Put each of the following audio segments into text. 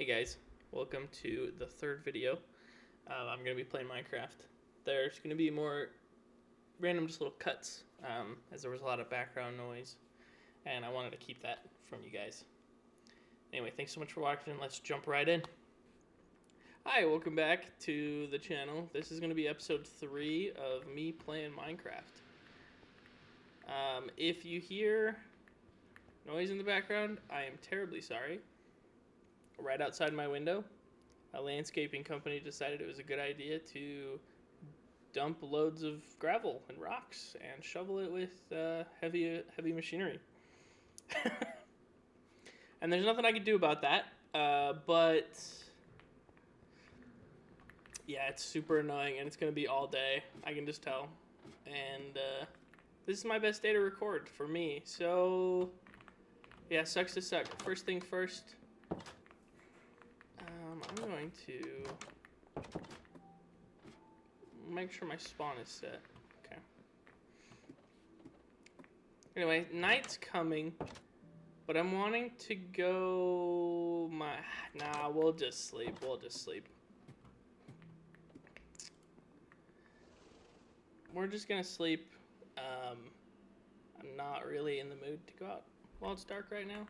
Hey guys, welcome to the third video. I'm going to be playing Minecraft. There's going to be more random just little cuts as there was a lot of background noise and I wanted to keep that from you guys. Anyway, thanks so much for watching. Let's jump right in. Hi, welcome back to the channel. This is going to be episode 3 of me playing Minecraft. If you hear noise in the background, I am terribly sorry. Right outside my window, a landscaping company decided it was a good idea to dump loads of gravel and rocks and shovel it with heavy machinery. And there's nothing I can do about that, but yeah, it's super annoying and it's going to be all day, I can just tell. And this is my best day to record for me, so yeah, sucks to suck. First thing first, I'm going to make sure my spawn is set. Okay. Anyway, night's coming, but I'm wanting to go Nah, we'll just sleep. We're just gonna sleep. I'm not really in the mood to go out while it's dark right now.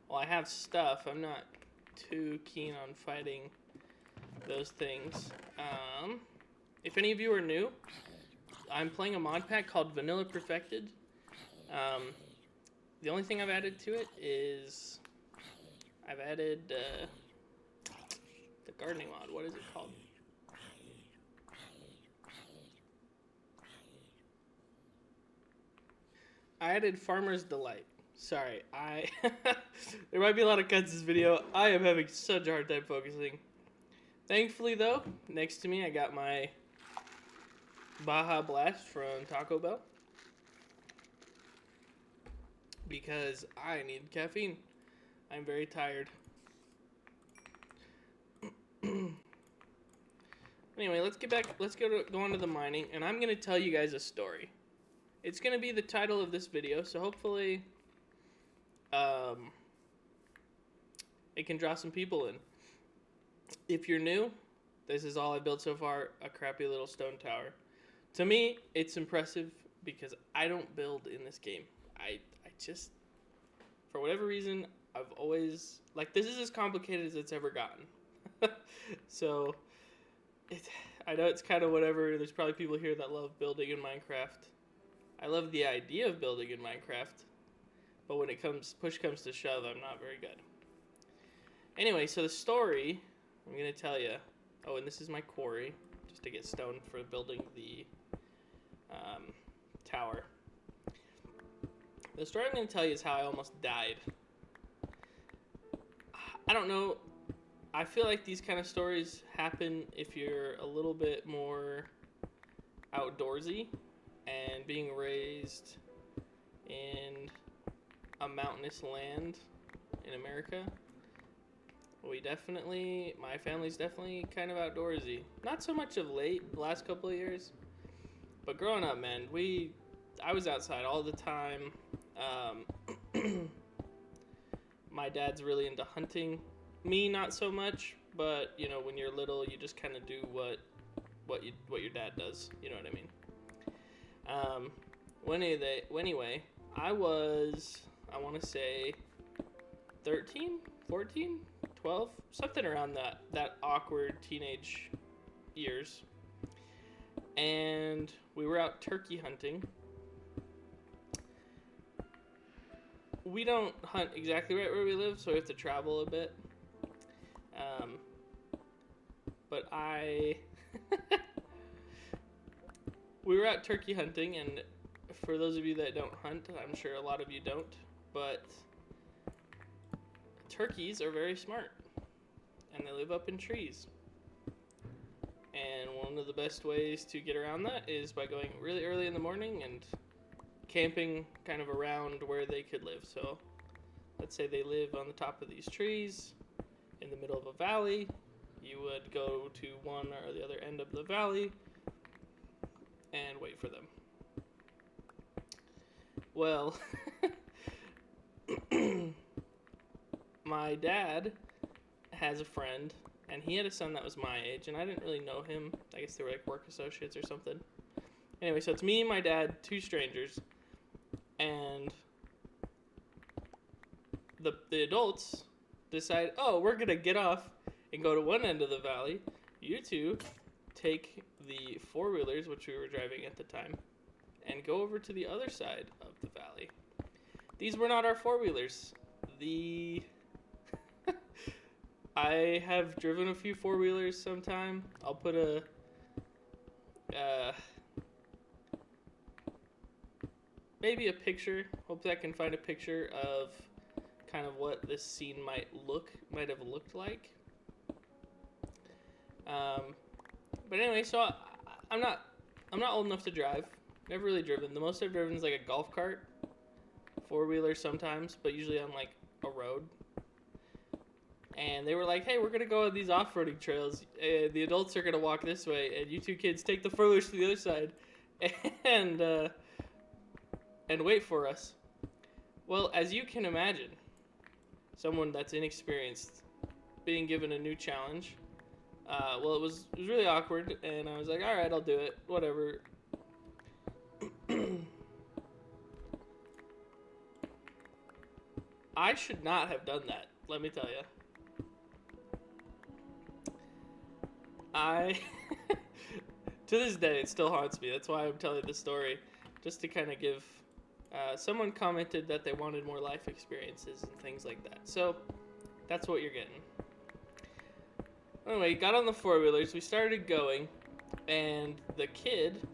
Well, I have stuff. I'm not too keen on fighting those things. If any of you are new, I'm playing a mod pack called Vanilla Perfected. The only thing I've added to it is I've added the gardening mod. What is it called? I added Farmer's Delight. Sorry, there might be a lot of cuts in this video. I am having such a hard time focusing. Thankfully, though, next to me I got my Baja Blast from Taco Bell because I need caffeine. I'm very tired. Anyway, let's get back. Let's go on to the mining, and I'm gonna tell you guys a story. It's gonna be the title of this video, so hopefully, it can draw some people in. If you're new, this is all I built so far, a crappy little stone tower. To me, it's impressive because I don't build in this game. I just, for whatever reason, I've always, this is as complicated as it's ever gotten. So, I know it's kind of whatever. There's probably people here that love building in Minecraft. I love the idea of building in Minecraft, but when push comes to shove, I'm not very good. Anyway, so the story I'm going to tell you. Oh, and this is my quarry, just to get stone for building the tower. The story I'm going to tell you is how I almost died. I don't know. I feel like these kind of stories happen if you're a little bit more outdoorsy and being raised in a mountainous land in America. My family's definitely kind of outdoorsy. Not so much of late, the last couple of years. But growing up, man, I was outside all the time. My dad's really into hunting. Me, not so much, but, you know, when you're little, you just kind of do what your dad does. You know what I mean? Anyway, I was, I want to say, 13, 14, 12, something around that awkward teenage years. And we were out turkey hunting. We don't hunt exactly right where we live, so we have to travel a bit. But we were out turkey hunting, and for those of you that don't hunt, I'm sure a lot of you don't, but turkeys are very smart, and they live up in trees. And one of the best ways to get around that is by going really early in the morning and camping kind of around where they could live. So let's say they live on the top of these trees in the middle of a valley. You would go to one or the other end of the valley and wait for them. Well, my dad has a friend, and he had a son that was my age, and I didn't really know him. I guess they were like work associates or something. Anyway, so it's me, my dad, two strangers, and the adults decide, oh, we're gonna get off and go to one end of the valley. You two take the four-wheelers, which we were driving at the time, and go over to the other side of the valley. These were not our four-wheelers. I have driven a few four-wheelers sometime. I'll put a maybe a picture. Hope I can find a picture of kind of what this scene might have looked like. But anyway, so I'm not old enough to drive. Never really driven. The most I've driven is like a golf cart, four-wheeler sometimes, but usually on like a road. And they were like, "Hey, we're gonna go on these off-roading trails. The adults are gonna walk this way, and you two kids take the four-wheelers to the other side, and wait for us." Well, as you can imagine, someone that's inexperienced being given a new challenge. Well, it was really awkward, and I was like, all right, I'll do it, whatever. I should not have done that, let me tell you. To this day, it still haunts me. That's why I'm telling this story, just to kind of give, someone commented that they wanted more life experiences and things like that. So, that's what you're getting. Anyway, got on the four-wheelers, we started going, and the kid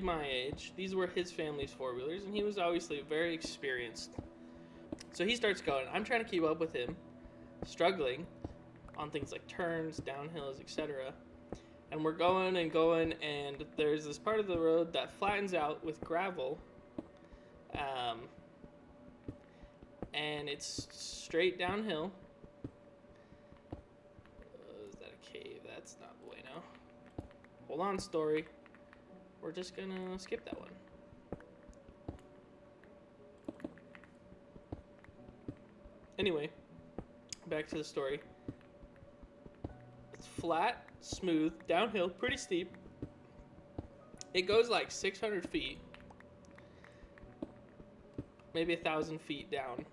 my age, these were his family's four-wheelers, and he was obviously very experienced. So he starts going. I'm trying to keep up with him, struggling on things like turns, downhills, etc. And we're going and going, and there's this part of the road that flattens out with gravel, and it's straight downhill. Is that a cave? That's not bueno. Hold on, story. We're just gonna skip that one. Anyway, back to the story. It's flat, smooth, downhill, pretty steep. It goes like 600 feet, maybe 1,000 feet down.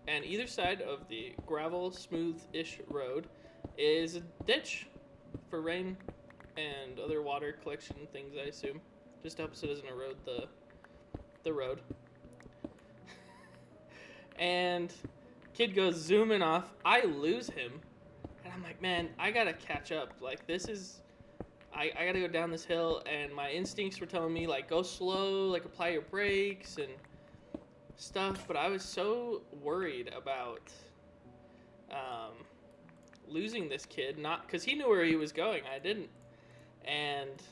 And either side of the gravel, smooth-ish road is a ditch for rain and other water collection things, I assume. Just helps it doesn't erode the road. And kid goes zooming off. I lose him. And I'm like, man, I gotta catch up. Like, this is... I gotta go down this hill, and my instincts were telling me, like, go slow, like, apply your brakes and stuff. But I was so worried about losing this kid. Not because he knew where he was going. I didn't. And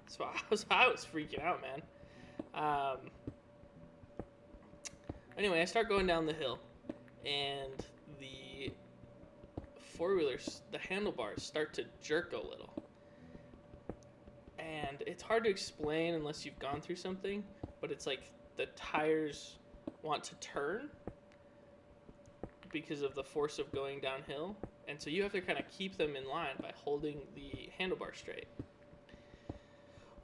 so I was freaking out, man. Anyway, I start going down the hill, and the four-wheelers, the handlebars start to jerk a little. And it's hard to explain unless you've gone through something, but it's like the tires want to turn because of the force of going downhill. And so you have to kind of keep them in line by holding the handlebar straight.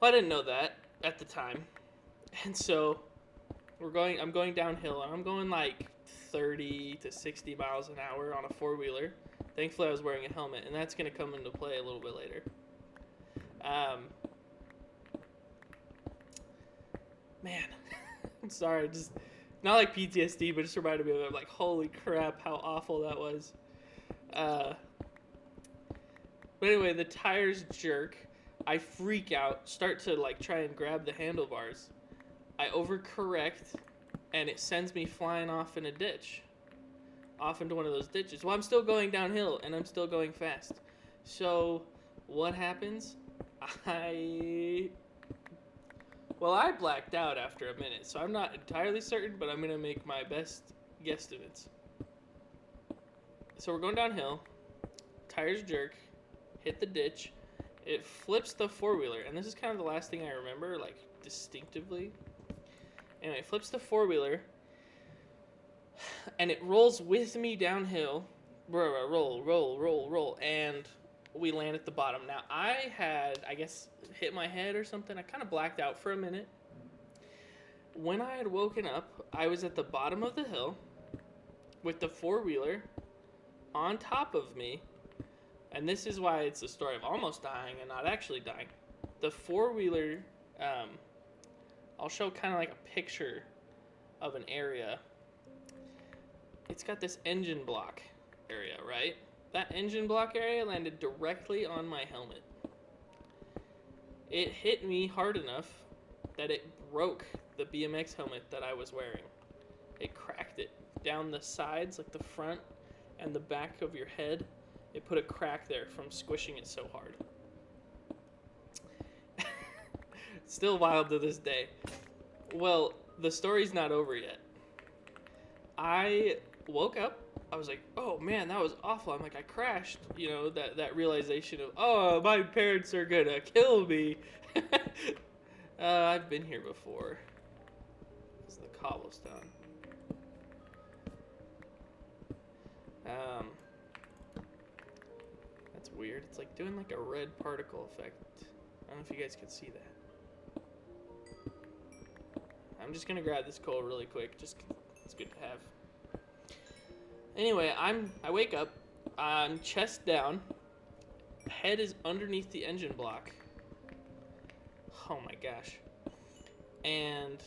Well, I didn't know that at the time. And so I'm going downhill, and I'm going like 30 to 60 miles an hour on a four-wheeler. Thankfully, I was wearing a helmet, and that's going to come into play a little bit later. Man, I'm sorry, just not like PTSD, but just reminded me of it. I'm like, holy crap, how awful that was. But anyway, the tires jerk. I freak out, start to like try and grab the handlebars. I overcorrect, and it sends me flying off in a ditch. Off into one of those ditches. Well, I'm still going downhill, and I'm still going fast. So, what happens? I blacked out after a minute, so I'm not entirely certain, but I'm going to make my best guesstimates. So we're going downhill, tires jerk, hit the ditch, it flips the four-wheeler, and this is kind of the last thing I remember, like, distinctively. Anyway, flips the four-wheeler, and it rolls with me downhill. Roll, and we land at the bottom. Now, I had, I guess, hit my head or something. I kind of blacked out for a minute. When I had woken up, I was at the bottom of the hill with the four-wheeler on top of me. And this is why it's a story of almost dying and not actually dying. The four-wheeler, I'll show kind of like a picture of an area. It's got this engine block area, right? That engine block area landed directly on my helmet. It hit me hard enough that it broke the BMX helmet that I was wearing. It cracked it down the sides, like the front and the back of your head. It put a crack there from squishing it so hard. Still wild to this day. Well, the story's not over yet. I woke up. I was like, oh man, that was awful. I'm like, I crashed. You know, that realization of, oh, my parents are gonna kill me. I've been here before. This is the cobblestone. That's weird. It's like doing like a red particle effect. I don't know if you guys can see that. I'm just gonna grab this coal really quick. Just, it's good to have. Anyway, I wake up. I'm chest down. Head is underneath the engine block. Oh my gosh. And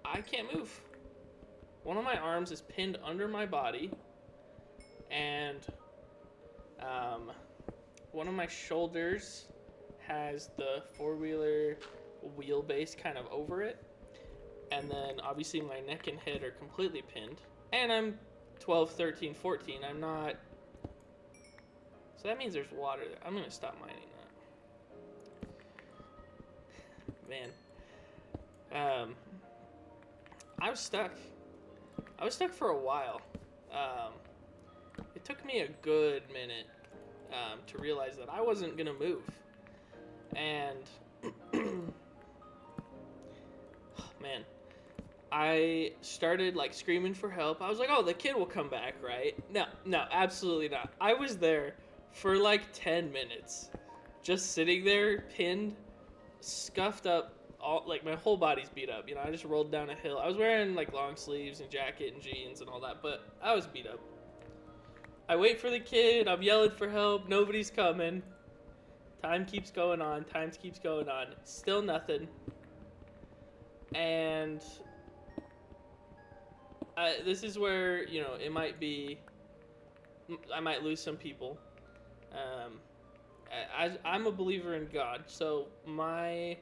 I can't move. One of my arms is pinned under my body, and one of my shoulders has the four-wheeler wheelbase kind of over it, and then obviously my neck and head are completely pinned, and I'm 12, 13, 14. I'm not... So that means there's water there. I'm going to stop mining that. Man. I was stuck. I was stuck for a while. It took me a good minute to realize that I wasn't going to move. And, man, I started like screaming for help. I was like, oh, the kid will come back, right? No, absolutely not. I was there for like 10 minutes, just sitting there, pinned, scuffed up, all like my whole body's beat up. You know, I just rolled down a hill. I was wearing like long sleeves and jacket and jeans and all that, but I was beat up. I wait for the kid. I'm yelling for help. Nobody's coming. Time keeps going on. Still nothing. And this is where, you know, it might be, I might lose some people. I'm a believer in God, so my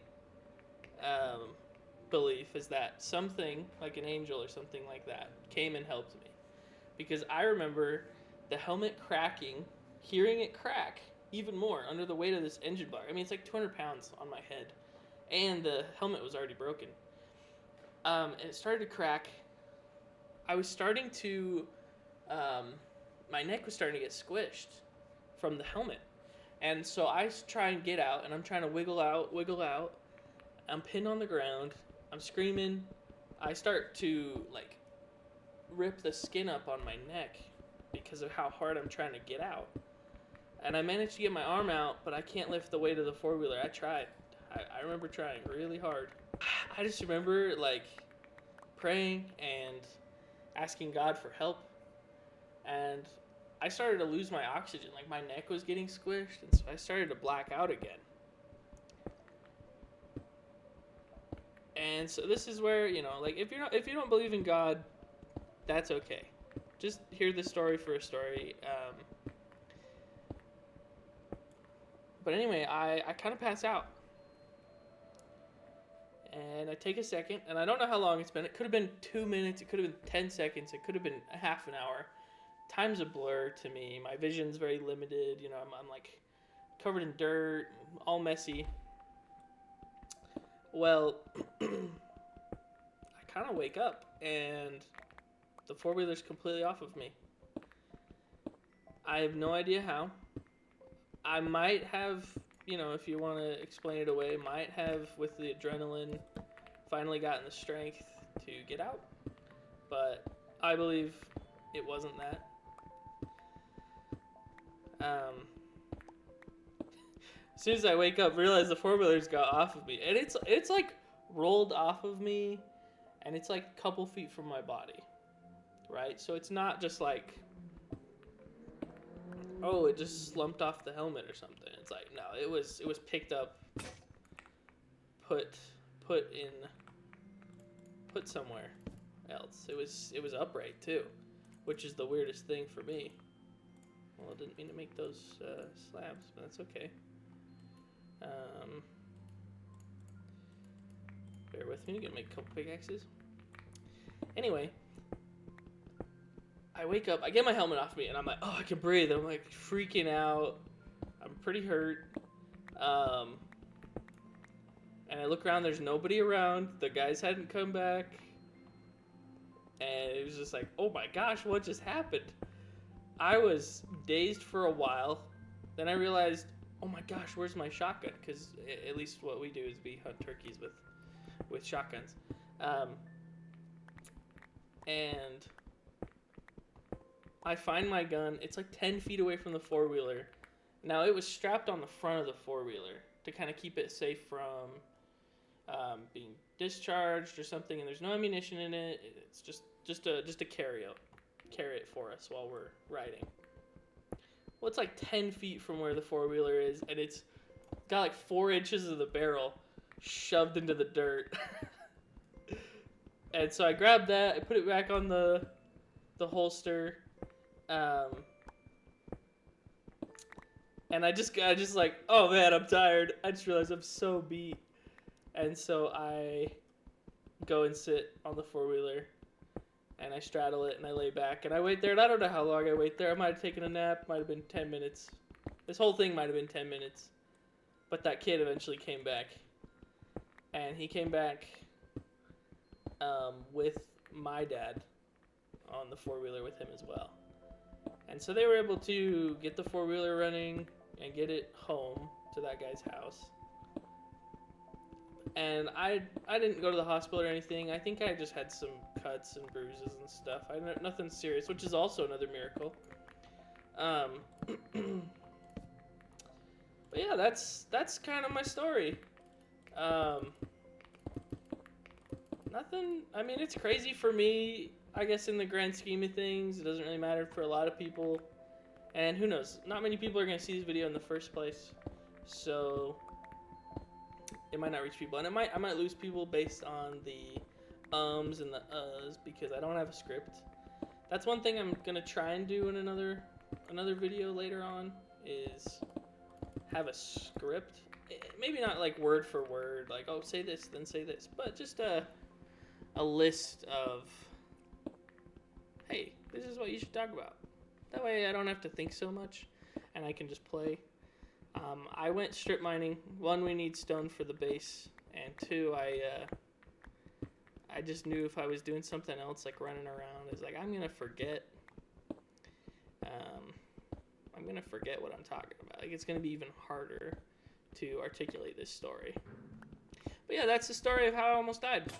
belief is that something, like an angel or something like that, came and helped me. Because I remember the helmet cracking, hearing it crack even more under the weight of this engine block. I mean, it's like 200 pounds on my head, and the helmet was already broken. And it started to crack. I was starting to, my neck was starting to get squished from the helmet. And so I try and get out, and I'm trying to wiggle out. I'm pinned on the ground. I'm screaming. I start to, like, rip the skin up on my neck because of how hard I'm trying to get out. And I managed to get my arm out, but I can't lift the weight of the four-wheeler. I tried. I remember trying really hard. I just remember, like, praying and asking God for help. And I started to lose my oxygen. Like, my neck was getting squished, and so I started to black out again. And so this is where, you know, like, if you don't believe in God, that's okay. Just hear the story for a story. But anyway, I kind of pass out. And I take a second, and I don't know how long it's been. It could have been 2 minutes. It could have been 10 seconds. It could have been a half an hour. Time's a blur to me. My vision's very limited. You know, I'm like covered in dirt, all messy. Well, I kind of wake up, and the four-wheeler's completely off of me. I have no idea how. I might have, you know, if you want to explain it away, might have, with the adrenaline finally gotten the strength to get out. But I believe it wasn't that. As soon as I wake up, realize the four-wheeler's got off of me. And it's like rolled off of me, and it's like a couple feet from my body. Right? So it's not just like, oh, it just slumped off the helmet or something. It's like, no, it was picked up, put somewhere else. It was upright too, which is the weirdest thing for me. Well, I didn't mean to make those slabs, but that's okay. Bear with me, I'm gonna make a couple pickaxes. Anyway, I wake up, I get my helmet off me, and I'm like, oh, I can breathe. I'm like freaking out. I'm pretty hurt. And I look around, there's nobody around. The guys hadn't come back. And it was just like, oh my gosh, what just happened? I was dazed for a while. Then I realized, oh my gosh, where's my shotgun? Because at least what we do is we hunt turkeys with shotguns. And I find my gun. It's like 10 feet away from the four-wheeler. Now, it was strapped on the front of the four-wheeler to kind of keep it safe from being discharged or something, and there's no ammunition in it. It's just a carry it for us while we're riding. Well, it's like 10 feet from where the four-wheeler is, and it's got like 4 inches of the barrel shoved into the dirt. And so I grabbed that, I put it back on the holster, and I just like, oh man, I'm tired. I just realized I'm so beat. And so I go and sit on the four-wheeler, and I straddle it, and I lay back, and I wait there, and I don't know how long I wait there. I might have taken a nap, might have been 10 minutes. This whole thing might have been 10 minutes. But that kid eventually came back. And he came back with my dad on the four-wheeler with him as well. And so they were able to get the four-wheeler running and get it home to that guy's house. And I didn't go to the hospital or anything. I think I just had some cuts and bruises and stuff. Nothing serious, which is also another miracle. But yeah, that's kind of my story. Nothing. I mean, it's crazy for me. I guess in the grand scheme of things, it doesn't really matter for a lot of people. And who knows? Not many people are gonna see this video in the first place, so it might not reach people, and I might lose people based on the ums and the uhs because I don't have a script. That's one thing I'm gonna try and do in another video later on is have a script. Maybe not like word for word, like oh say this then say this, but just a list of hey, this is what you should talk about. That way I don't have to think so much, and I can just play. I went strip mining. 1, we need stone for the base, and 2, I just knew if I was doing something else, like running around, it's like I'm gonna forget. I'm gonna forget what I'm talking about. Like it's gonna be even harder to articulate this story. But yeah, that's the story of how I almost died.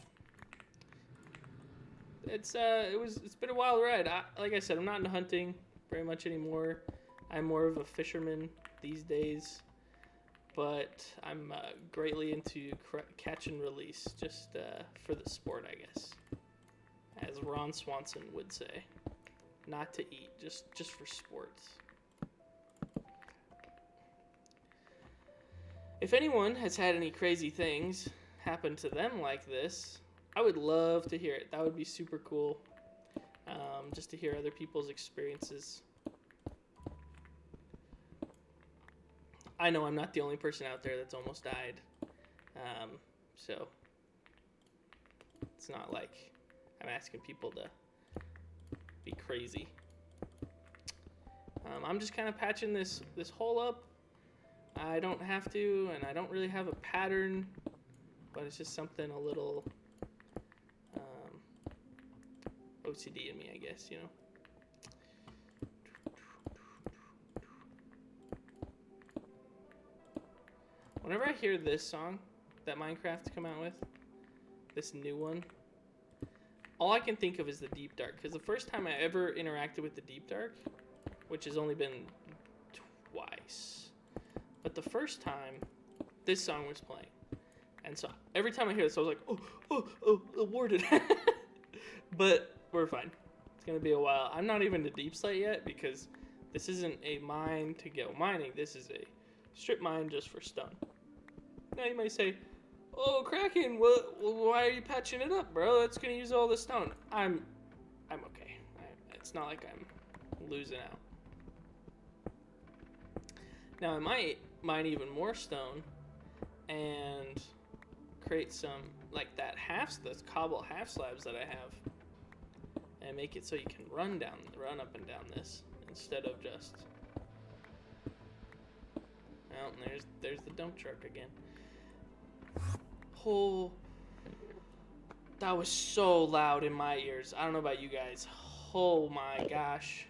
It's been a wild ride. Like I said, I'm not into hunting very much anymore. I'm more of a fisherman these days, but I'm greatly into catch and release, just for the sport, I guess, as Ron Swanson would say. Not to eat, just for sports. If anyone has had any crazy things happen to them like this, I would love to hear it. That would be super cool, just to hear other people's experiences. I know I'm not the only person out there that's almost died, so it's not like I'm asking people to be crazy. I'm just kind of patching this hole up. I don't have to, and I don't really have a pattern, but it's just something a little OCD in me, I guess, you know. Whenever I hear this song that Minecraft's come out with, this new one, all I can think of is the Deep Dark. Because the first time I ever interacted with the Deep Dark, which has only been twice, but the first time, this song was playing. And so every time I hear this, I was like, awarded. But we're fine. It's going to be a while. I'm not even to Deep Slate yet because this isn't a mine to go mining. This is a strip mine just for stone. Now you might say, oh, Kraken, why are you patching it up, bro? It's going to use all the stone. I'm okay. It's not like I'm losing out. Now I might mine even more stone and create some, like that those cobble half slabs that I have, and make it so you can run up and down this instead of just. Well, there's the dump truck again. Oh, that was so loud in my ears. I don't know about you guys. Oh my gosh,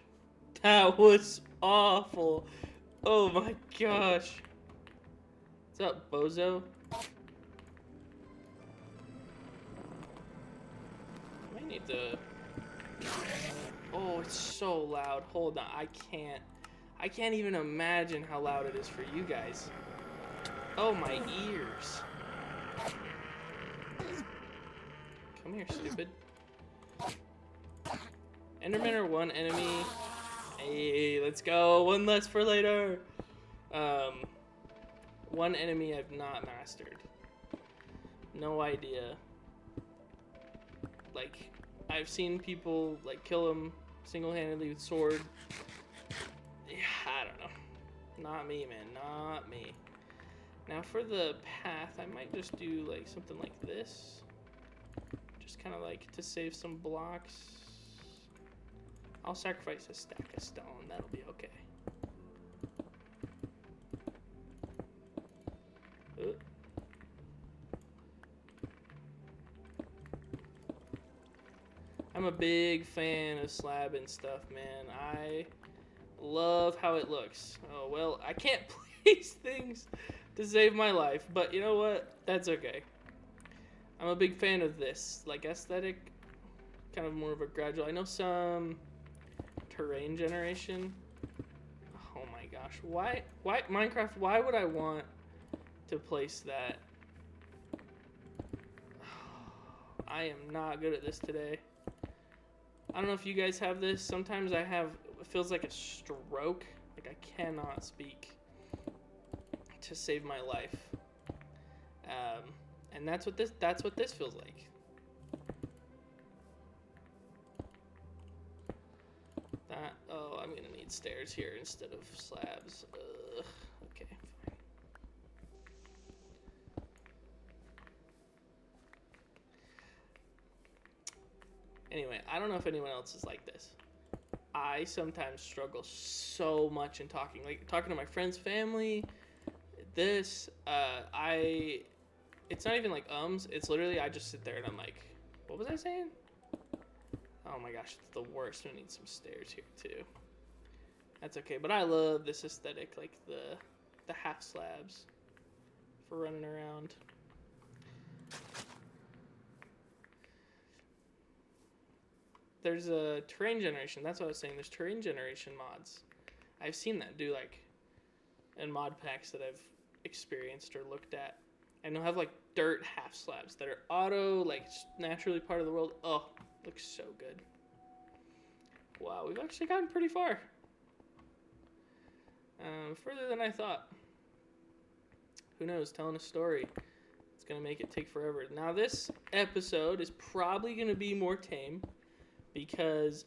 that was awful. Oh my gosh. What's up, bozo? I need to. Oh, it's so loud. Hold on, I can't even imagine how loud it is for you guys. Oh, my ears. Come here, stupid. Endermen are one enemy. Hey, let's go. One less for later. One enemy I've not mastered. No idea. Like, I've seen people, like, kill him single-handedly with sword. Yeah, I don't know. Not me, man. Not me. Now, for the path, I might just do, like, something like this. Just kind of, like, to save some blocks. I'll sacrifice a stack of stone. That'll be okay. I'm a big fan of slab and stuff, man. I love how it looks. Oh, well, I can't place things to save my life, but you know what? That's okay. I'm a big fan of this, like, aesthetic, kind of more of a gradual. I know some terrain generation. Oh my gosh, why Minecraft? Why would I want to place that? I am not good at this today. I don't know if you guys have this. Sometimes it feels like a stroke. Like I cannot speak to save my life. And that's what this feels like. I'm gonna need stairs here instead of slabs. Okay, fine. Anyway, I don't know if anyone else is like this. I sometimes struggle so much in talking to my friends, family. It's not even like ums. It's literally I just sit there and I'm like, what was I saying? Oh my gosh, it's the worst. We need some stairs here too. That's okay, but I love this aesthetic, like the half slabs for running around. There's a terrain generation. That's what I was saying. There's terrain generation mods. I've seen that do like in mod packs that I've experienced or looked at. And they'll have like dirt half slabs that are auto, like naturally part of the world. Oh, looks so good. Wow, we've actually gotten pretty far. Further than I thought. Who knows? Telling a story. It's going to make it take forever. Now this episode is probably going to be more tame because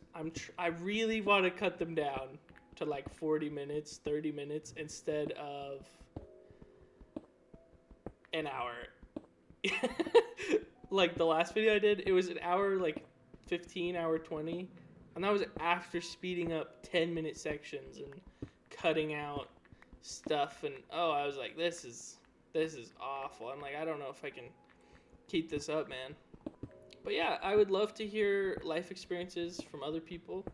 I really want to cut them down to like 40 minutes, 30 minutes instead of an hour. Like the last video I did, it was an hour, like 15, hour 20. And that was after speeding up 10-minute sections and cutting out stuff. And I was like, this is awful. I'm like, I don't know if I can keep this up, man. But yeah, I would love to hear life experiences from other people.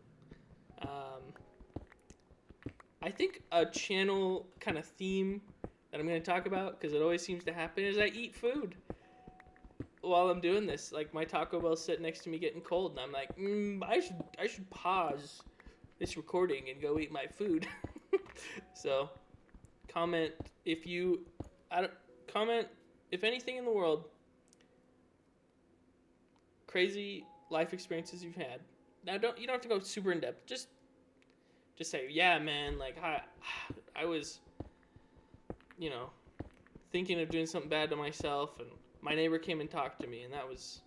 I think a channel kind of theme that I'm going to talk about, because it always seems to happen, is I eat food. while I'm doing this, like my Taco Bell's sitting next to me getting cold, and I'm like, I should pause this recording and go eat my food. So, comment if you, comment if anything in the world, crazy life experiences you've had. Now you don't have to go super in depth. Just say, yeah, man, like I was, you know, thinking of doing something bad to myself, and my neighbor came and talked to me, and that was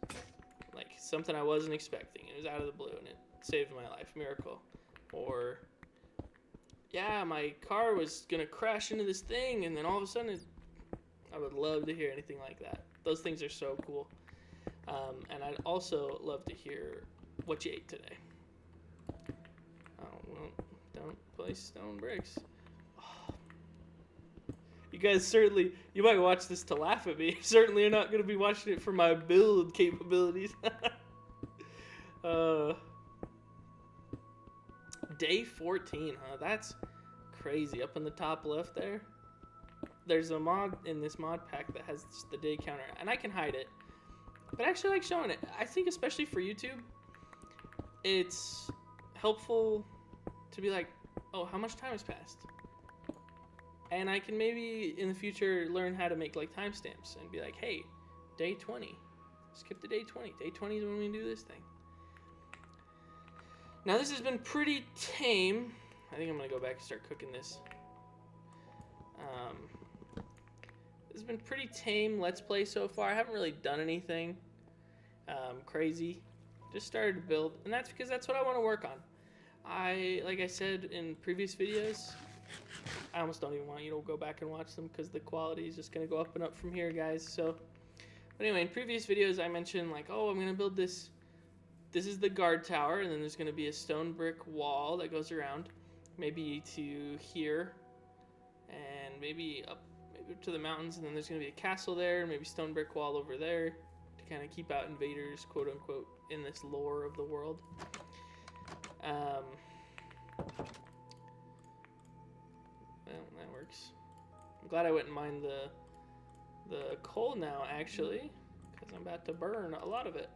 like something I wasn't expecting. It was out of the blue, and it saved my life, miracle. Or, yeah, my car was gonna crash into this thing, and then all of a sudden, I would love to hear anything like that. Those things are so cool. And I'd also love to hear what you ate today. Oh, well, don't place stone bricks. You guys you might watch this to laugh at me. Certainly you're not going to be watching it for my build capabilities. Day 14, huh? That's crazy. Up in the top left there, there's a mod in this mod pack that has the day counter, and I can hide it. But I actually like showing it. I think especially for YouTube, it's helpful to be like, oh, how much time has passed? And I can maybe in the future learn how to make like timestamps and be like, hey, day 20. Skip to day 20. Day 20 is when we do this thing. Now this has been pretty tame. I think I'm going to go back and start cooking this. This has been pretty tame Let's Play so far. I haven't really done anything crazy. Just started to build, and that's because that's what I want to work on. Like I said in previous videos, I almost don't even want you to go back and watch them because the quality is just going to go up and up from here, guys. So, but anyway, in previous videos I mentioned like, oh, I'm going to build this. This is the guard tower, and then there's going to be a stone brick wall that goes around, maybe to here, and maybe up to the mountains, and then there's going to be a castle there, and maybe stone brick wall over there to kind of keep out invaders, quote unquote, in this lore of the world. Well, that works. I'm glad I wouldn't mind the coal now, actually, because I'm about to burn a lot of it.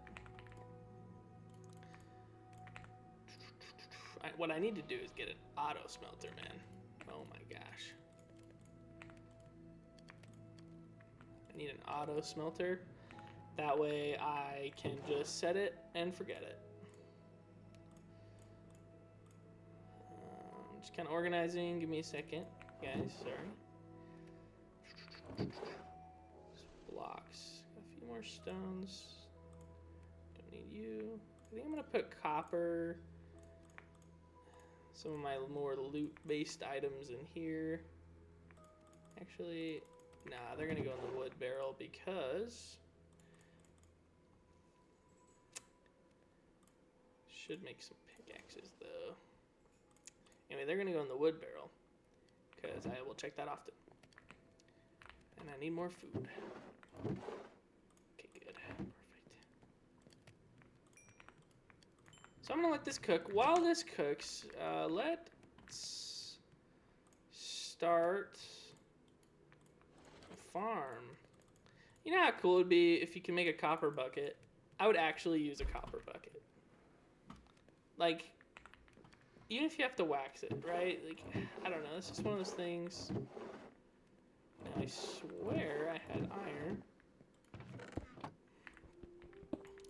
What I need to do is get an auto smelter, man. Oh my gosh. I need an auto smelter. That way I can just set it and forget it. Just kind of organizing. Give me a second, guys. Sorry. Blocks. A few more stones. Don't need you. I think I'm going to put copper. Some of my more loot-based items in here. Actually, nah, they're going to go in the wood barrel because... Should make some pickaxes, though. Anyway, they're going to go in the wood barrel because I will check that often. And I need more food. Okay, good. Perfect. So I'm going to let this cook. While this cooks, let's start a farm. You know how cool it would be if you can make a copper bucket? I would actually use a copper bucket. Like, even if you have to wax it, right? Like, I don't know. It's just one of those things. And I swear I had iron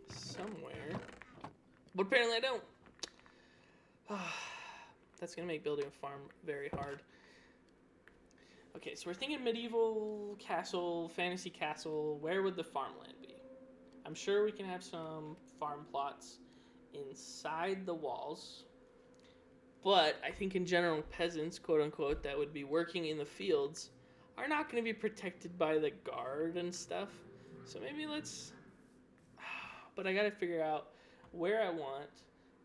somewhere. But apparently I don't. That's going to make building a farm very hard. Okay, so we're thinking medieval castle, fantasy castle. Where would the farmland be? I'm sure we can have some farm plots inside the walls. But I think in general, peasants, quote unquote, that would be working in the fields are not going to be protected by the guard and stuff. So maybe let's... But I got to figure out where I want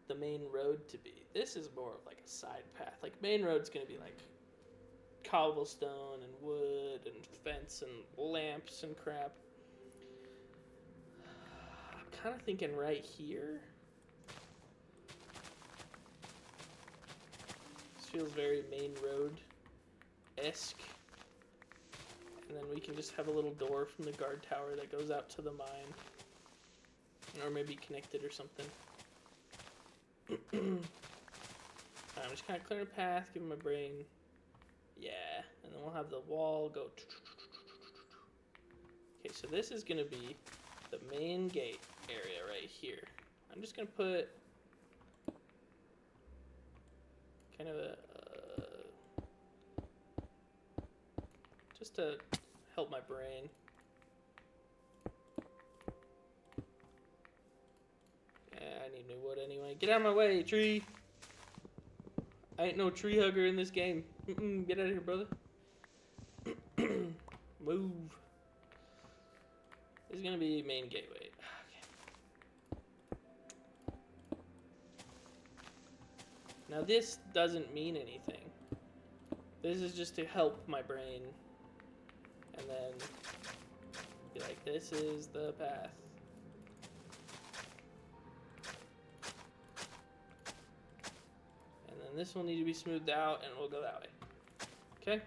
the main road to be. This is more of like a side path. Like, main road's going to be like cobblestone and wood and fence and lamps and crap. I'm kind of thinking right here. This feels very main road-esque. And then we can just have a little door from the guard tower that goes out to the mine. Or maybe connected or something. I'm just kind of clear a path, give my brain. Yeah, and then we'll have the wall go. Okay, so this is going to be the main gate area right here. I'm just going to put kind of a, just to help my brain. I need new wood anyway. Get out of my way, tree! I ain't no tree hugger in this game. Get out of here, brother. Move. This is gonna be main gateway. Okay. Now this doesn't mean anything. This is just to help my brain. And then be like, this is the path. This will need to be smoothed out and we'll go that way. Okay,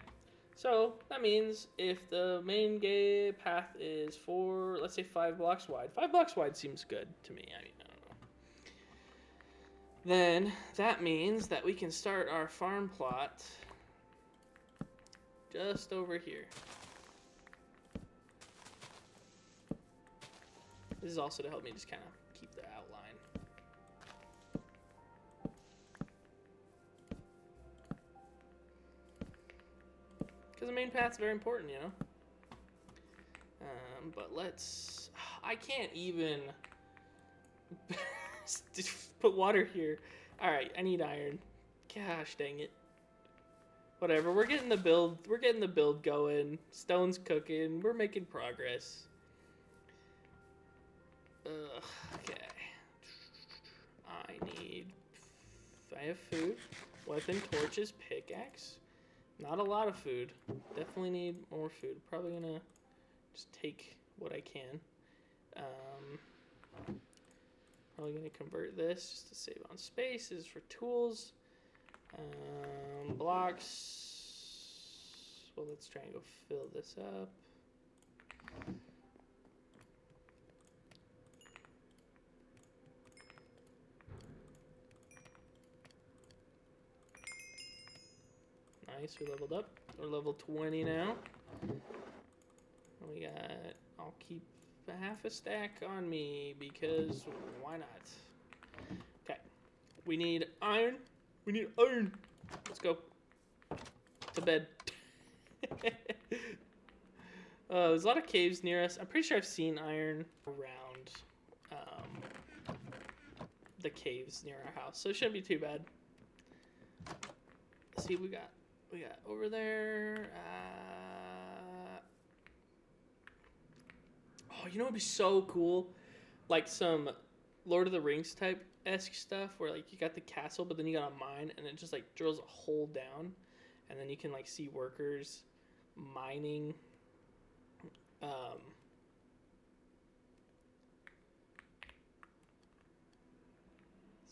so that means if the main gate path is let's say 5 blocks wide. 5 blocks wide seems good to me. I mean, I don't know. Then that means that we can start our farm plot just over here. This is also to help me just kind of keep the outline. Because the main path's very important, you know? But let's... I can't even put water here. Alright, I need iron. Gosh dang it. Whatever, we're getting the build going. Stone's cooking. We're making progress. Okay. I have food. Weapon, torches, pickaxe. Not a lot of food. Definitely need more food. Probably gonna just take what I can. Probably gonna convert this just to save on space. This is for tools. Blocks. Well, let's try and go fill this up. Nice, we leveled up. We're level 20 now. We got, I'll keep half a stack on me because why not? Okay, we need iron. We need iron. Let's go to bed. There's a lot of caves near us. I'm pretty sure I've seen iron around the caves near our house, so it shouldn't be too bad. Let's see what we got. We got over there. Oh, you know what'd be so cool? Like some Lord of the Rings type-esque stuff where like you got the castle, but then you got a mine and it just like drills a hole down, and then you can like see workers mining.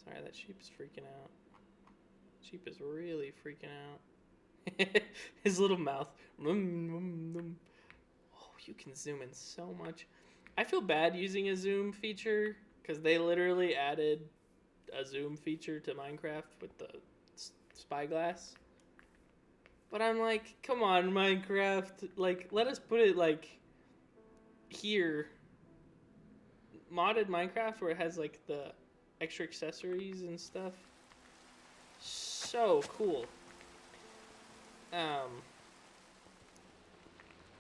Sorry, that sheep is freaking out. Sheep is really freaking out. His little mouth. Oh, you can zoom in so much. I feel bad using a zoom feature because they literally added a zoom feature to Minecraft with the spyglass. But I'm like, come on, Minecraft. Like, let us put it like here. Modded Minecraft where it has like the extra accessories and stuff. So cool.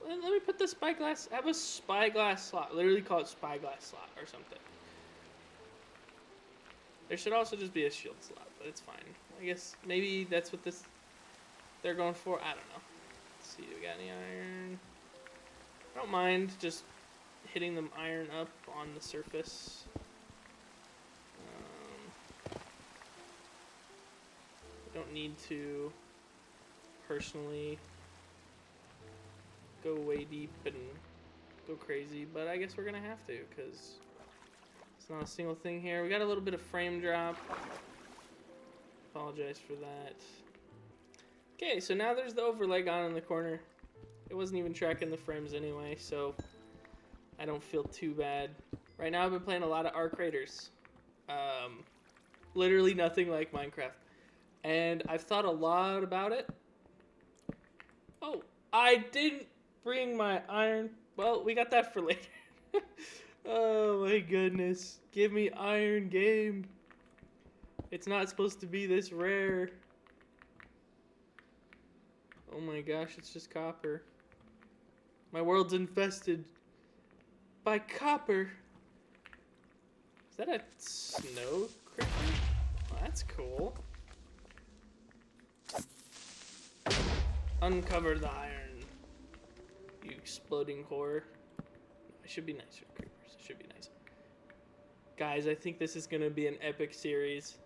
Let me put the spyglass. Have a spyglass slot. Literally call it spyglass slot or something. There should also just be a shield slot, but it's fine. I guess maybe that's what they're going for. I don't know. Let's see. Do we got any iron? I don't mind just hitting them iron up on the surface. I don't need to personally go way deep and go crazy, but I guess we're gonna have to because it's not a single thing here. We got a little bit of frame drop. Apologize for that. Okay, so now there's the overlay gone in the corner. It wasn't even tracking the frames anyway, so I don't feel too bad. Right now I've been playing a lot of Arc Raiders. Literally nothing like Minecraft. And I've thought a lot about it. Oh, I didn't bring my iron. Well, we got that for later. Oh my goodness. Give me iron, game. It's not supposed to be this rare. Oh my gosh, it's just copper. My world's infested by copper. Is that a snow creeper? Oh, that's cool. Uncover the iron. You exploding whore. I should be nicer, creepers. I should be nicer. Guys, I think this is gonna be an epic series.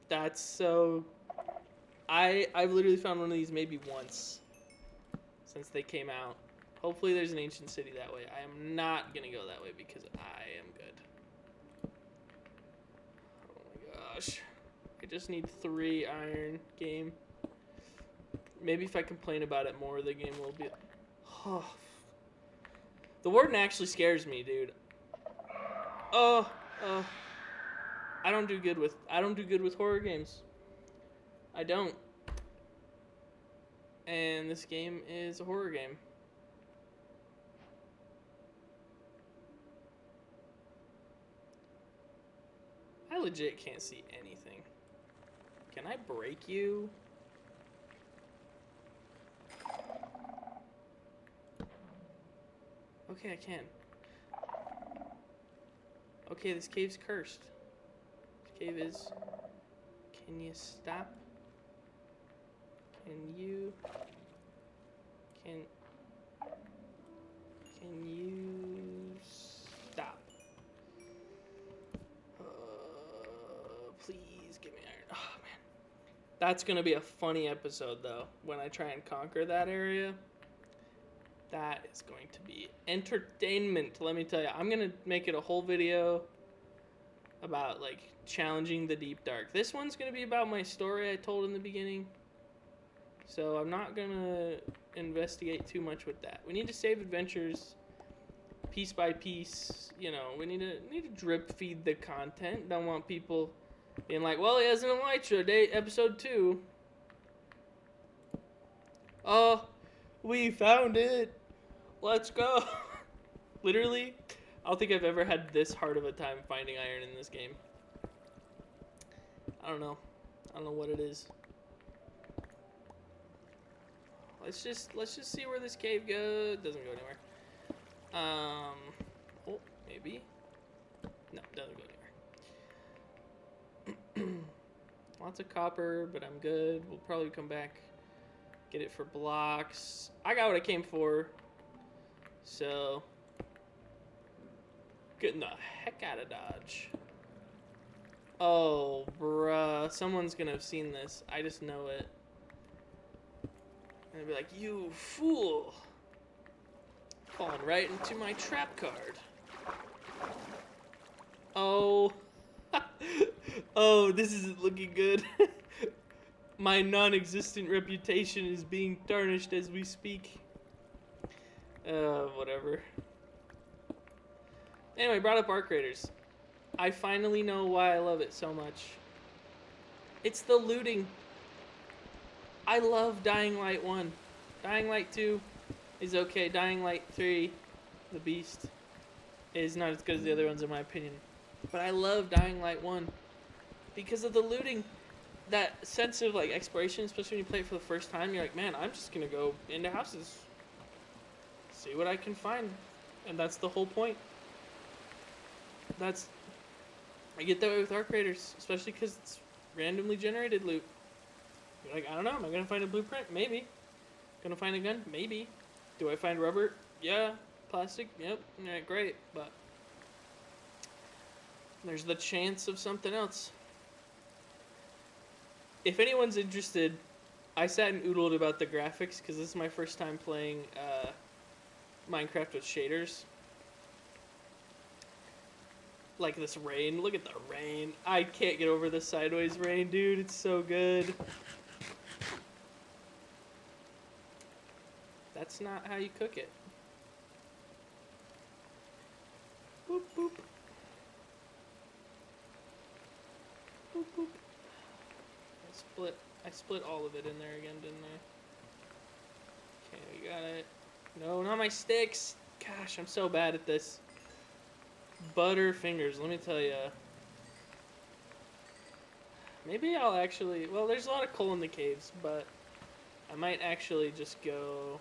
That's so... I've literally found one of these maybe once since they came out. Hopefully there's an ancient city that way. I am not gonna go that way because I am good. Oh my gosh. I just need 3 iron, game. Maybe if I complain about it more, the game will be... Oh. The warden actually scares me, dude. I don't do good with horror games. I don't. And this game is a horror game. I legit can't see anything. Can I break you? Okay, I can. Okay, this cave's cursed. This cave is... Can you stop? Can you... Can you stop? Please give me iron. Oh, man. That's gonna be a funny episode, though, when I try and conquer that area. That is going to be entertainment, let me tell you. I'm gonna make it a whole video about, like, challenging the deep dark. This one's gonna be about my story I told in the beginning. So I'm not gonna investigate too much with that. We need to save adventures piece by piece. You know, we need to drip feed the content. Don't want people being like, well, he has an elytra, episode 2. Oh, we found it. Let's go. Literally, I don't think I've ever had this hard of a time finding iron in this game. I don't know what it is. Let's just see where this cave goes. It doesn't go anywhere. Oh, maybe. No, it doesn't go anywhere. Lots of copper, but I'm good. We'll probably come back, get it for blocks. I got what I came for. So, getting the heck out of Dodge. Oh, bruh. Someone's gonna have seen this. I just know it. And I'd be like, you fool. Falling right into my trap card. Oh. Oh, this isn't looking good. My non-existent reputation is being tarnished as we speak. Whatever. Anyway, brought up Arc Raiders. I finally know why I love it so much. It's the looting. I love Dying Light 1. Dying Light 2 is okay. Dying Light 3, the beast, is not as good as the other ones in my opinion. But I love Dying Light 1 because of the looting. That sense of, like, exploration, especially when you play it for the first time. You're like, man, I'm just going to go into houses. See what I can find. And that's the whole point. I get that way with Arc Raiders, especially because it's randomly generated loot. You're like, I don't know, am I going to find a blueprint? Maybe. Going to find a gun? Maybe. Do I find rubber? Yeah. Plastic? Yep. Yeah, great. But there's the chance of something else. If anyone's interested, I sat and oodled about the graphics because this is my first time playing Minecraft with shaders. Like this rain. Look at the rain. I can't get over the sideways rain, dude. It's so good. That's not how you cook it. boop. I split all of it in there again, didn't I? Okay, we got it. No, not my sticks. Gosh, I'm so bad at this. Butterfingers, let me tell you. Maybe I'll actually... Well, there's a lot of coal in the caves, but I might actually just go...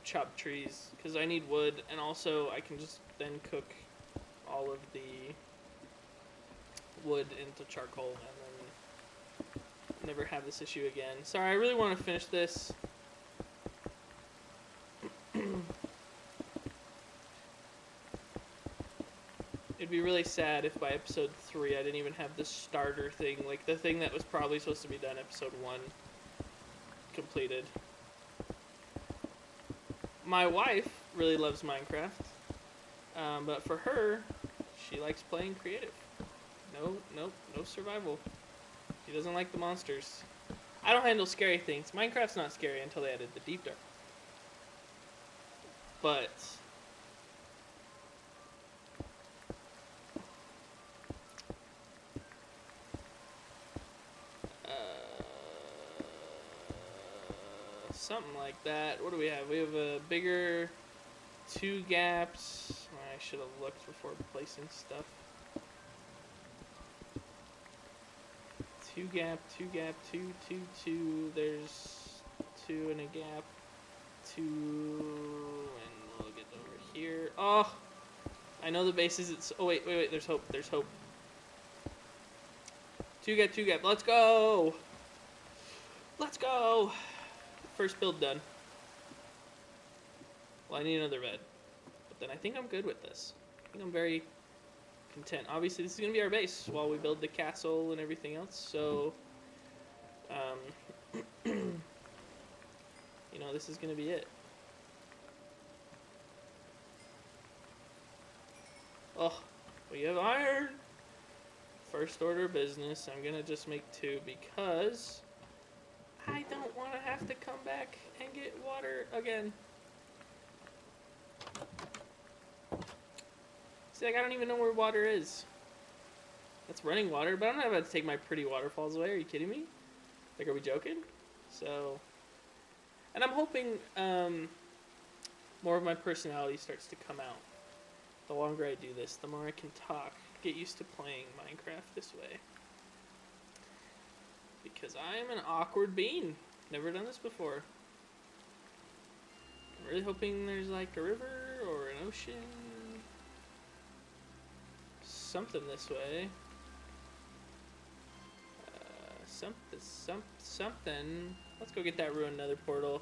chop trees, because I need wood, and also I can just then cook all of the wood into charcoal, and then never have this issue again. Sorry, I really want to finish this. It'd be really sad if by episode 3 I didn't even have the starter thing, like the thing that was probably supposed to be done episode 1, completed. My wife really loves Minecraft, but for her, she likes playing creative. No survival. She doesn't like the monsters. I don't handle scary things. Minecraft's not scary until they added the deep dark. But something like that. What do we have? We have a bigger 2 gaps. I should have looked before placing stuff. 2 gap, 2 gap, 2, 2, 2. There's 2 and a gap. 2, and we'll get over here. Oh, I know the base is. It's. Oh wait. There's hope. There's hope. 2 gap, 2 gap. Let's go. Let's go. First build done. Well, I need another bed, but then I think I'm good with this. I think I'm very content. Obviously, this is gonna be our base while we build the castle and everything else. So, you know, this is gonna be it. Oh, we have iron. First order of business. I'm gonna just make 2 because I don't want to have to come back and get water again. See, like, I don't even know where water is. That's running water, but I'm not about to take my pretty waterfalls away. Are you kidding me? Like, are we joking? So, and I'm hoping more of my personality starts to come out. The longer I do this, the more I can talk, get used to playing Minecraft this way. Because I am an awkward bean. Never done this before. I'm really hoping there's like a river or an ocean. Something this way. Something. Let's go get that ruined nether portal.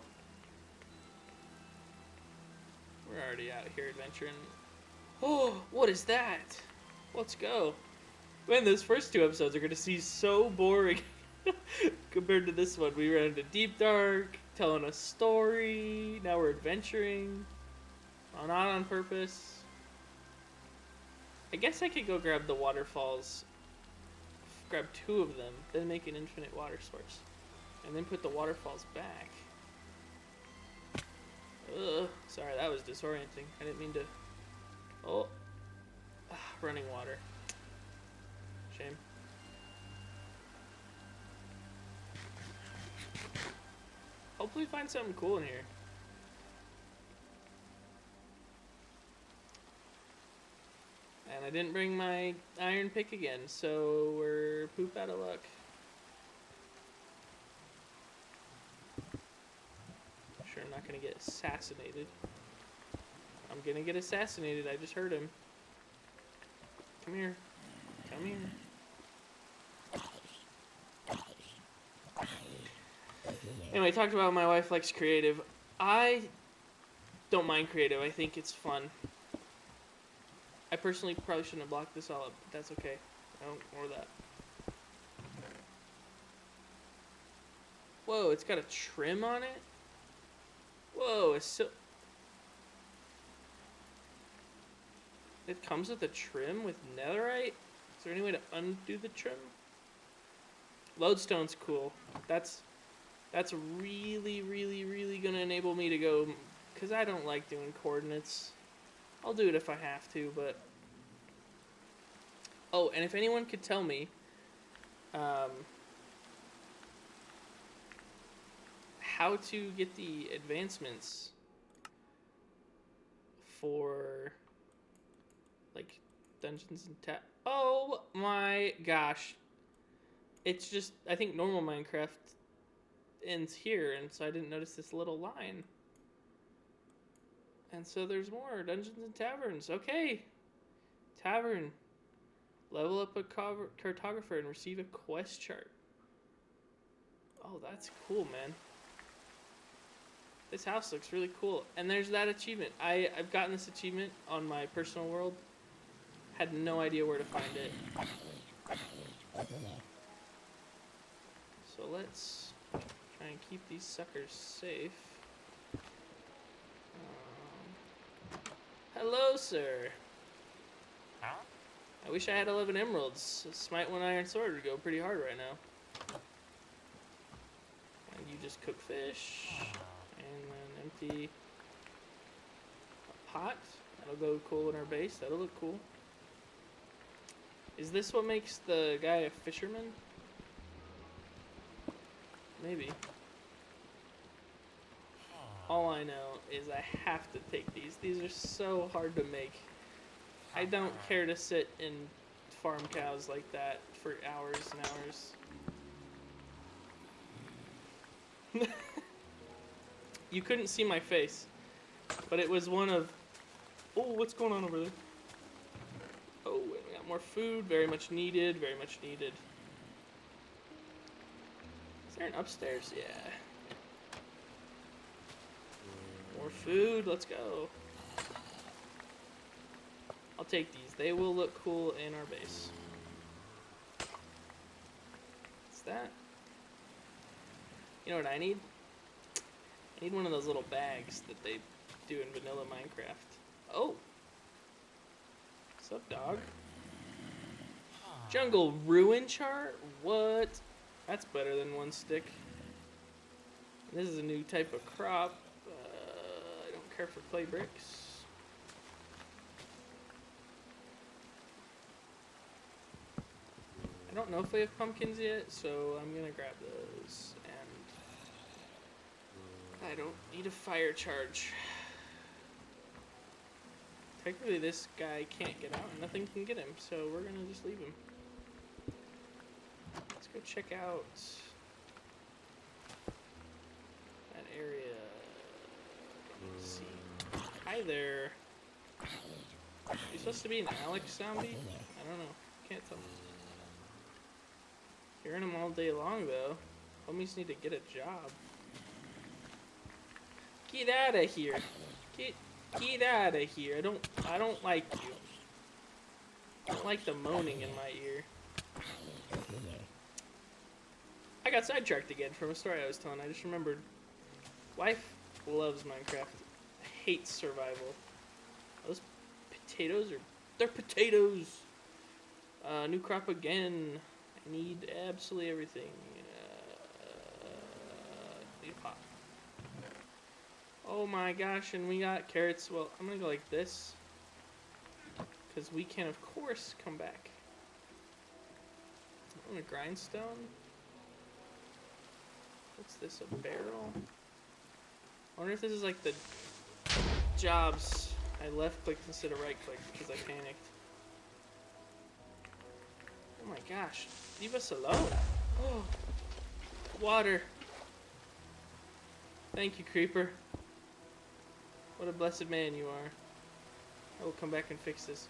We're already out here adventuring. Oh, what is that? Let's go. Man, those first 2 episodes are going to seem so boring compared to this one. We ran into Deep Dark, telling a story. Now we're adventuring. Oh, not on purpose. I guess I could go grab the waterfalls. Grab 2 of them, then make an infinite water source. And then put the waterfalls back. Ugh. Sorry, that was disorienting. I didn't mean to... Oh. Running water. Shame. Hopefully find something cool in here. And I didn't bring my iron pick again, so we're poop out of luck. Sure, I'm not gonna get assassinated. I'm gonna get assassinated, I just heard him. Come here. Come here. Anyway, I talked about my wife likes creative. I don't mind creative. I think it's fun. I personally probably shouldn't have blocked this all up, but that's okay. I don't ignore that. Whoa, it's got a trim on it? Whoa, it's so... It comes with a trim with netherite? Is there any way to undo the trim? Lodestone's cool. That's really, really, really gonna enable me to go... Because I don't like doing coordinates. I'll do it if I have to, but... Oh, and if anyone could tell me... how to get the advancements for... like, Dungeons and Oh my gosh. It's just... I think normal Minecraft ends here, and so I didn't notice this little line. And so there's more Dungeons and Taverns. Okay. Tavern. Level up a cartographer and receive a quest chart. Oh, that's cool, man. This house looks really cool. And there's that achievement. I've gotten this achievement on my personal world. Had no idea where to find it. So let's try and keep these suckers safe. Hello, sir. Huh? I wish I had 11 emeralds. Smite one iron sword would go pretty hard right now. And you just cook fish. And then empty a pot. That'll go cool in our base. That'll look cool. Is this what makes the guy a fisherman? Maybe. All I know is I have to take these. These are so hard to make. I don't care to sit and farm cows like that for hours and hours. You couldn't see my face, but it was one of... Oh, what's going on over there? Oh, and we got more food. Very much needed. Very much needed. Is there an upstairs? Yeah. More food. Let's go. I'll take these. They will look cool in our base. What's that? You know what I need? I need one of those little bags that they do in vanilla Minecraft. Oh! What's up, dog? Jungle ruin chart? What? That's better than one stick. This is a new type of crop. I don't care for clay bricks. I don't know if we have pumpkins yet, so I'm gonna grab those. And I don't need a fire charge. Technically, this guy can't get out, and nothing can get him, so we're gonna just leave him. Let's go check out that area. Let's see. Hi there. Are you supposed to be an Alex zombie? I don't know. Can't tell. Hearing him all day long, though. Homies need to get a job. Get out of here. Get out of here. I don't like you. I don't like the moaning in my ear. I got sidetracked again from a story I was telling. I just remembered. Wife loves Minecraft. Hates survival. Those potatoes are... They're potatoes! New crop again. I need absolutely everything. Need a pot. Oh my gosh, and we got carrots. Well, I'm gonna go like this. Because we can, of course, come back. I'm gonna grindstone. What's this, a barrel? I wonder if this is like the jobs. I left clicked instead of right clicked because I panicked. Oh my gosh, leave us alone. Oh, water. Thank you, creeper. What a blessed man you are. I will come back and fix this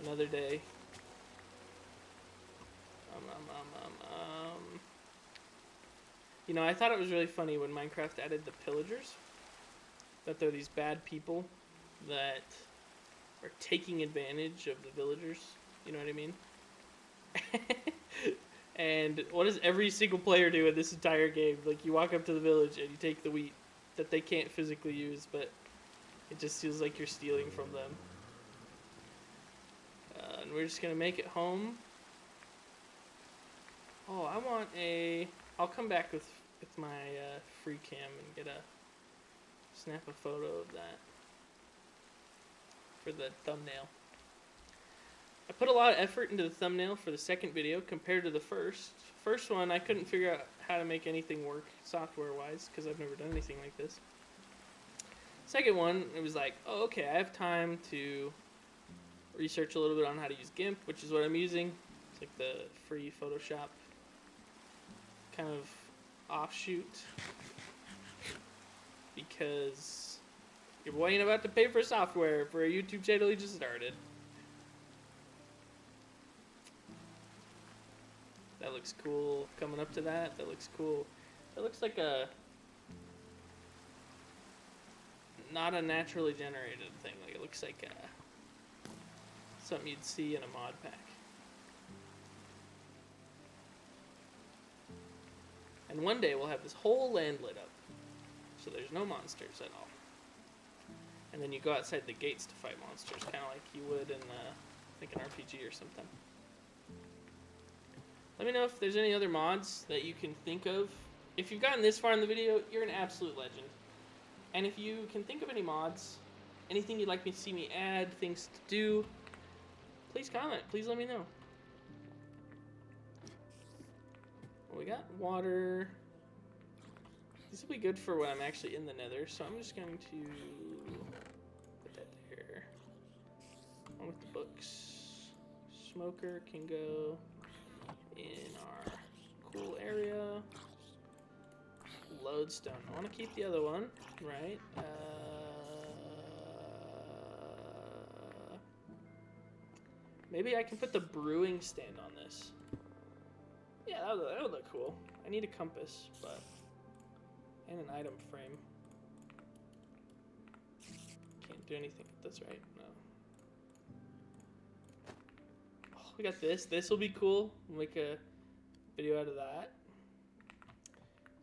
another day. You know, I thought it was really funny when Minecraft added the pillagers. That they're these bad people that are taking advantage of the villagers. You know what I mean? And what does every single player do in this entire game? Like, you walk up to the village and you take the wheat that they can't physically use, but it just feels like you're stealing from them. And we're just gonna make it home. Oh, I want a... I'll come back with my free cam and get a... snap a photo of that. for the thumbnail. I put a lot of effort into the thumbnail for the second video compared to the first. First one, I couldn't figure out how to make anything work software-wise because I've never done anything like this. Second one, it was like, oh, okay, I have time to research a little bit on how to use GIMP, which is what I'm using. It's like the free Photoshop kind of offshoot. Because your boy ain't about to pay for software for a YouTube channel he just started. That looks cool. Coming up to that, that looks cool. That looks like a not a naturally generated thing. Like it looks like something you'd see in a mod pack. And one day we'll have this whole land lit up, so there's no monsters at all. And then you go outside the gates to fight monsters, kind of like you would in like an RPG or something. Let me know if there's any other mods that you can think of. If you've gotten this far in the video, you're an absolute legend. And if you can think of any mods, anything you'd like me to see me add, things to do, please comment. Please let me know. Well, we got water. This will be good for when I'm actually in the nether, so I'm just going to put that there. On with the books. Smoker can go in our cool area. Lodestone. I want to keep the other one, right? Maybe I can put the brewing stand on this. Yeah, that would look cool. I need a compass, but... and an item frame. Can't do anything with this, right? No. Oh, we got this. This will be cool. We'll make a video out of that.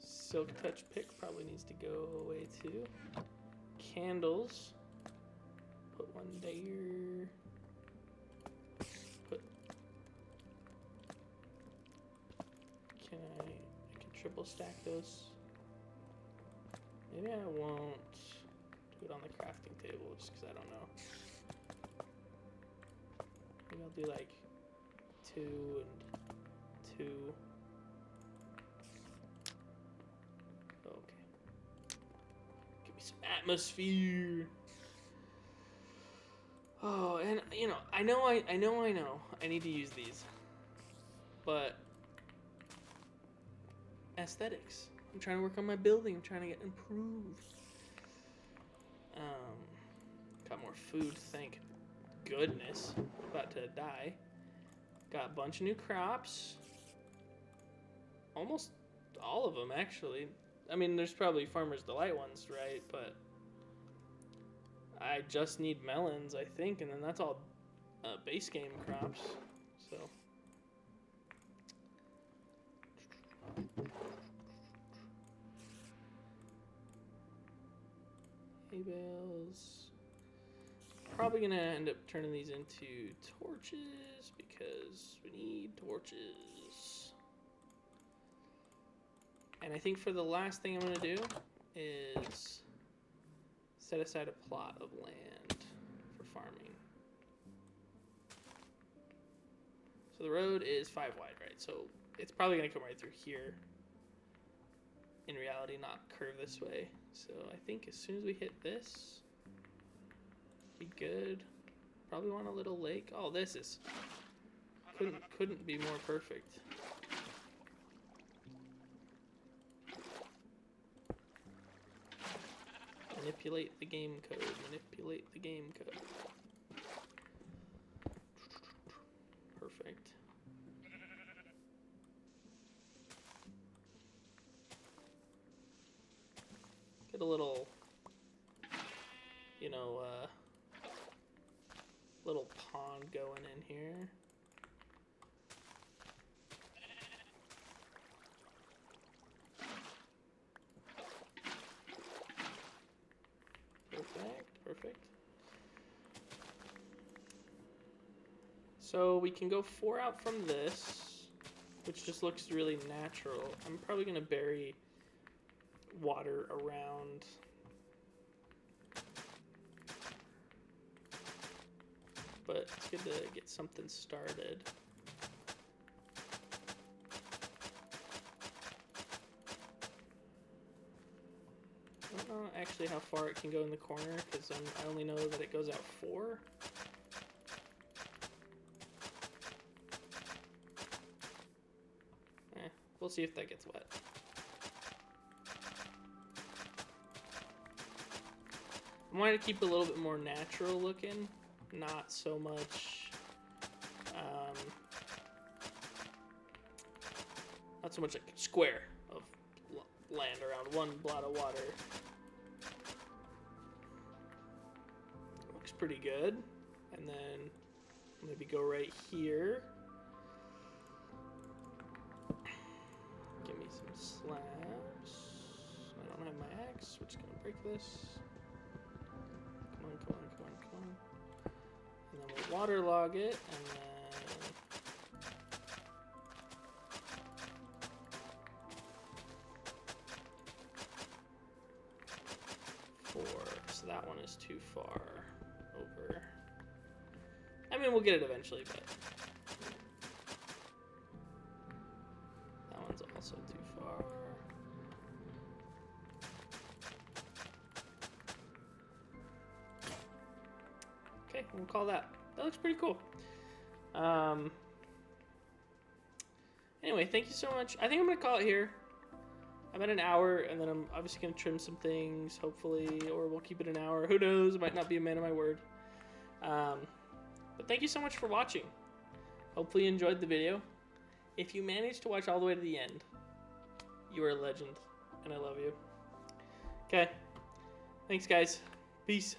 Silk Touch pick probably needs to go away too. Candles. Put one there. Put. I can triple stack those. Maybe I won't do it on the crafting table just because I don't know. Maybe I'll do like 2 and 2. Okay. Give me some atmosphere. Oh, and you know, I know. I need to use these, but aesthetics. I'm trying to work on my building. I'm trying to get improved. Got more food, thank goodness. About to die. Got a bunch of new crops. Almost all of them, actually. I mean, there's probably Farmer's Delight ones, right? But I just need melons, I think, and then that's all base game crops. So. Hay bales. Probably gonna end up turning these into torches because we need torches. And I think for the last thing I'm gonna do is set aside a plot of land for farming. So the road is 5 wide, right? So it's probably gonna come right through here. In reality, not curve this way. So I think as soon as we hit this, be good. Probably want a little lake. Oh, this is couldn't be more perfect. Manipulate the game code. Manipulate the game code. Perfect. Get a little, you know, little pond going in here. Perfect. So we can go 4 out from this, which just looks really natural. I'm probably gonna bury water around but it's good to get something started. I don't know actually how far it can go in the corner, because I only know that it goes out 4. We'll see if that gets wet. I wanted to keep it a little bit more natural looking, not so much, like a square of land around one blot of water. Looks pretty good. And then maybe go right here. Give me some slabs. I don't have my axe, which is gonna break this. Come on, come on, come on, come on. And then we'll waterlog it, and then 4. So that one is too far over. I mean, we'll get it eventually, but that one's also too far. Okay, we'll call that. That looks pretty cool. Anyway, thank you so much. I think I'm going to call it here. I'm at an hour, and then I'm obviously going to trim some things, hopefully, or we'll keep it an hour. Who knows? I might not be a man of my word. But thank you so much for watching. Hopefully you enjoyed the video. If you managed to watch all the way to the end, you are a legend, and I love you. Okay. Thanks, guys. Peace.